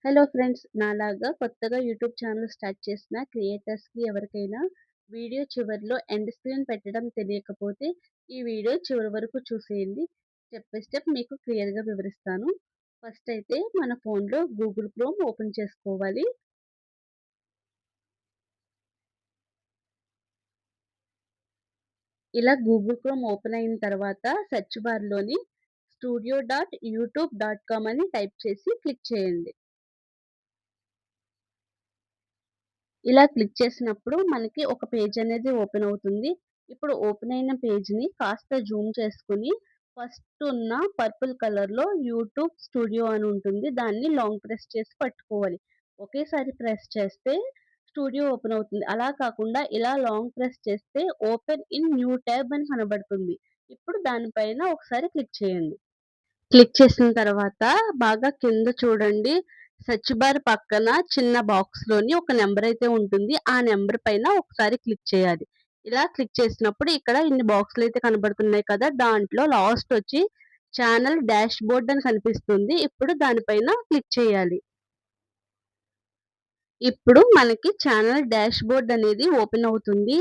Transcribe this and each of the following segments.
Hello friends! నాలాగా కొత్తగా YouTube channel start చేసిన క్రియేటర్స్‌కి ఎవరికైనా వీడియో చివర్లో ఎండ్ స్క్రీన్ పెట్టడం తెలియకపోతే ఈ వీడియో చివరి వరకు చూసేయండి. స్టెప్ బై స్టెప్ మీకు క్లియర్‌గా వివరిస్తాను. ఫస్ట్ అయితే మన ఫోన్‌లో గూగుల్ క్రోమ్ ఓపెన్ చేసుకోవాలి. ఇలా గూగుల్ క్రోమ్ ఓపెన్ అయిన తర్వాత సెర్చ్ బార్‌లోని studio.youtube.com అని టైప్ చేసి క్లిక్ చేయండి. ఇలా క్లిక్ చేసినప్పుడు మనకి ఒక పేజ్ అనేది ఓపెన్ అవుతుంది. ఇప్పుడు ఓపెన్ అయిన పేజ్‌ని కాస్త జూమ్ చేసుకొని ఫస్ట్ ఉన్న పర్పుల్ కలర్‌లో యూట్యూబ్ స్టూడియో అని ఉంటుంది. దాన్ని లాంగ్ ప్రెస్ చేసి పట్టుకోవాలి. ఒకేసారి ప్రెస్ చేస్తే స్టూడియో ఓపెన్ అవుతుంది. అలా కాకుండా ఇలా లాంగ్ ప్రెస్ చేస్తే ఓపెన్ ఇన్ న్యూ ట్యాబ్ అని కనబడుతుంది. ఇప్పుడు దానిపైన ఒకసారి క్లిక్ చేయండి. క్లిక్ చేసిన తర్వాత బాగా కింద చూడండి. సెర్చ్ బార్ పక్కన చిన్న బాక్స్‌లోని ఒక నంబర్ అయితే ఉంటుంది. ఆ నంబర్ పైన ఒకసారి క్లిక్ చేయాలి. ఇలా క్లిక్ చేసినప్పుడు ఇక్కడ ఇన్ని బాక్స్‌లయితే కనబడుతున్నాయి కదా! దాంట్లో లాస్ట్ వచ్చి ఛానల్ డాష్‌బోర్డ్ అని కనిపిస్తుంది. ఇప్పుడు దానిపైన క్లిక్ చేయాలి. ఇప్పుడు మనకి ఛానల్ డాష్‌బోర్డ్ అనేది ఓపెన్ అవుతుంది.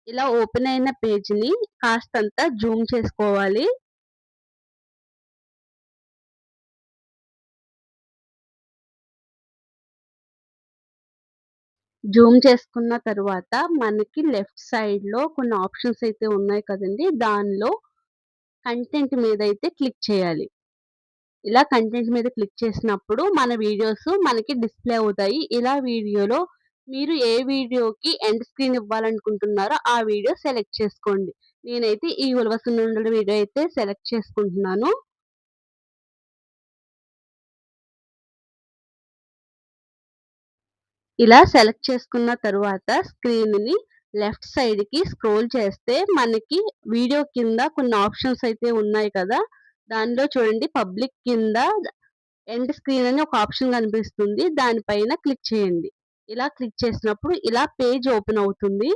ఇలా ఓపెన్ అయిన పేజ్‌ని కాస్తంత జూమ్ చేసుకోవాలి. జూమ్ చేసుకున్న తరువాత మనకి లెఫ్ట్ సైడ్‌లో కొన్ని ఆప్షన్స్ అయితే ఉన్నాయి కదండీ! దానిలో కంటెంట్ మీదయితే క్లిక్ చేయాలి. ఇలా కంటెంట్ మీద క్లిక్ చేసినప్పుడు మన వీడియోస్ మనకి డిస్‌ప్లే అవుతాయి. ఇలా వీడియోలో మీరు ఏ వీడియోకి ఎండ్ స్క్రీన్ ఇవ్వాలనుకుంటున్నారో ఆ వీడియో సెలెక్ట్ చేసుకోండి. నేనైతే ఈ ఉలవ సున్నుండల వీడియో అయితే సెలెక్ట్ చేసుకుంటున్నాను. ఇలా సెలెక్ట్ చేసుకున్న తరువాత స్క్రీన్‌ని లెఫ్ట్ సైడ్‌కి స్క్రోల్ చేస్తే మనకి వీడియో కింద కొన్ని ఆప్షన్స్ అయితే ఉన్నాయి కదా! దానిలో చూడండి పబ్లిక్ కింద ఎండ్ స్క్రీన్ అని ఒక ఆప్షన్ కనిపిస్తుంది. దానిపైన క్లిక్ చేయండి. ఇలా క్లిక్ చేసినప్పుడు ఇలా పేజ్ ఓపెన్ అవుతుంది.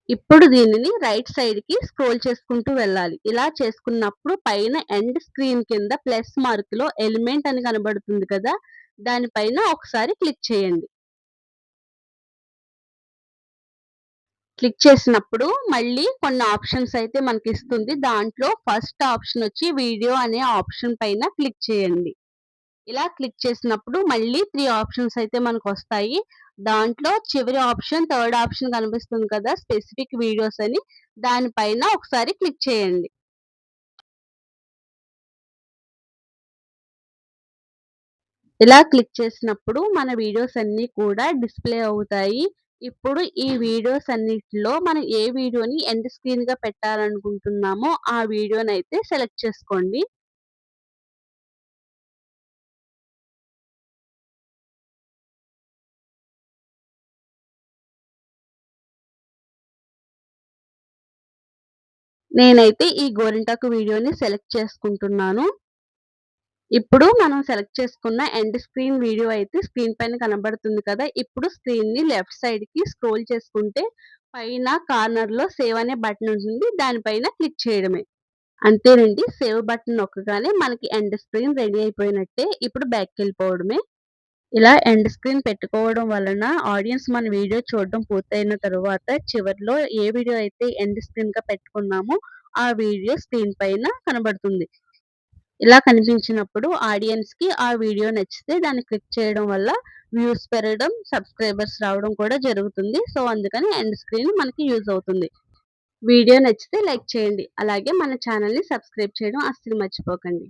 ఇప్పుడు దీనిని రైట్ సైడ్‌కి స్క్రోల్ చేసుకుంటూ వెళ్ళాలి. ఇలా చేసుకున్నప్పుడు పైన ఎండ్ స్క్రీన్ కింద ప్లస్ మార్క్‌లో ఎలిమెంట్ అని కనబడుతుంది కదా! దానిపైన ఒకసారి క్లిక్ చేయండి. క్లిక్ చేసినప్పుడు మళ్ళీ కొన్ని ఆప్షన్స్ అయితే మనకిస్తుంది. దాంట్లో ఫస్ట్ ఆప్షన్ వచ్చి వీడియో అనే ఆప్షన్ పైన క్లిక్ చేయండి. ఇలా క్లిక్ చేసినప్పుడు మళ్ళీ 3 ఆప్షన్స్ అయితే మనకొస్తాయి. దాంట్లో చివరి ఆప్షన్, థర్డ్ ఆప్షన్ కనిపిస్తుంది కదా! స్పెసిఫిక్ వీడియోస్ అని. దానిపైన ఒకసారి క్లిక్ చేయండి. ఇలా క్లిక్ చేసినప్పుడు మన వీడియోస్ అన్నీ కూడా డిస్‌ప్లే అవుతాయి. ఇప్పుడు ఈ వీడియోస్ అన్నిటిలో మనం ఏ వీడియోని ఎండ్ స్క్రీన్‌గా పెట్టాలనుకుంటున్నామో ఆ వీడియోనైతే సెలెక్ట్ చేసుకోండి. నేనైతే ఈ గోరింటాకు వీడియోని సెలెక్ట్ చేసుకుంటున్నాను. ఇప్పుడు మనం సెలెక్ట్ చేసుకున్న ఎండ్ స్క్రీన్ వీడియో అయితే స్క్రీన్ పైన కనబడుతుంది కదా! ఇప్పుడు స్క్రీన్‌ని లెఫ్ట్ సైడ్‌కి స్క్రోల్ చేసుకుంటే పైన కార్నర్‌లో సేవ్ అనే బటన్ ఉంటుంది. దానిపైన క్లిక్ చేయడమే. అంతేనండి. సేవ్ బటన్ నొక్కగానే మనకి ఎండ్ స్క్రీన్ రెడీ అయిపోయినట్టే. ఇప్పుడు బ్యాక్‌కెళ్ళిపోవడమే. ఇలా ఎండ్ స్క్రీన్ పెట్టుకోవడం వలన ఆడియన్స్ మన వీడియో చూడడం పూర్తయిన తరువాత చివర్లో ఏ వీడియో అయితే ఎండ్ స్క్రీన్‌గా పెట్టుకున్నామో ఆ వీడియో స్క్రీన్ పైన కనబడుతుంది. ఇలా కనిపించినప్పుడు ఆడియన్స్‌కి ఆ వీడియో నచ్చితే దాన్ని క్లిక్ చేయడం వల్ల వ్యూస్ పెరగడం, సబ్‌స్క్రైబర్స్ రావడం కూడా జరుగుతుంది. సో, అందుకని ఎండ్ స్క్రీన్ మనకి యూజ్ అవుతుంది. వీడియో నచ్చితే లైక్ చేయండి. అలాగే మన ఛానెల్‌ని సబ్‌స్క్రైబ్ చేయడం అస్సలు మర్చిపోకండి.